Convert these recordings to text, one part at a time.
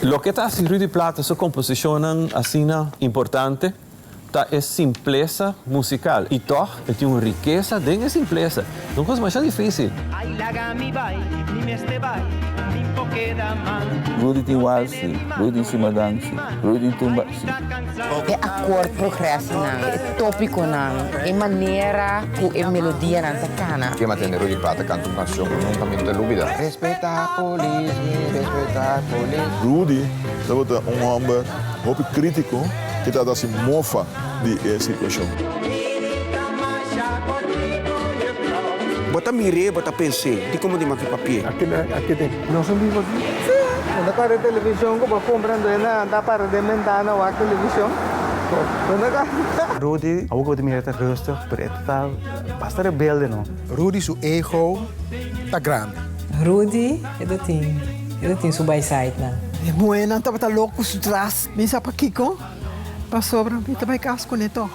Lo que está assim Rudy Plata, sua composição assim importante, tá é simpleza musical. E toch, ele tem uma riqueza dentro da simpleza. Não é coisa mais difícil. Rudy tem walsi, Rudy cima dança, Rudy tumba. É acorde progresso não, é tópico não, é maneira que é melodia não se cana. Que mantém Rudy Plata canta uma canção que nunca me interrupida. Respeitar a polícia, respeitar a polícia. Rudy, dat é homem muito crítico que está se mofa de situação. Bota mirei, bota pensei. De como de maquiar papel. Aqui tem. Nós somos vivos aqui. Sim. Quando para a televisão, como comprando na para de ventana ou a televisão. Rudy, ook wat meer rustig, maar het está bastante rebelde, não? Rudy, seu ego está grande. Rudy, ele tem sua baiside, não? É bueno, estava louco, se traz. Misa para Kiko, para sobra, e também casco neto.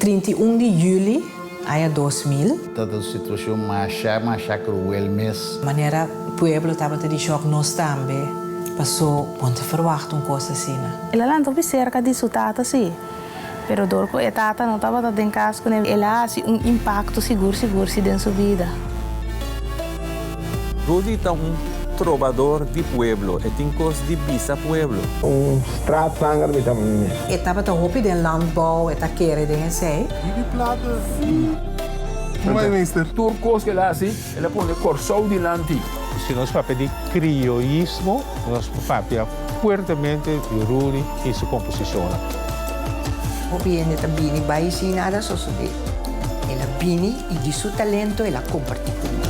31 de julho. Aí 2000. Toda a situação mais cruel mesmo. Maneira o pueblo estava de choque nós também. Passou, onde verwacht coisa assim. Ela lá não cerca disso tata sim. Pero dorco e tata não estava dentro casco, né? Ela assim impacto seguro se dentro sua vida. Rudy é trovador de pueblo, e tem coisas de bisa pueblo. Straatzanger met hem. Ele estava tão rápido em landbouw, ele está querendo em sei. Rudy Plata. Mas, mister. Turcos que lá assim, ele põe corso de lanti. Se nós papel de criollismo, nós papel fortemente de Rudy e sua composição. Ele também vai ensinar a sociedade. Ela vem e de seu talento ela compartilha.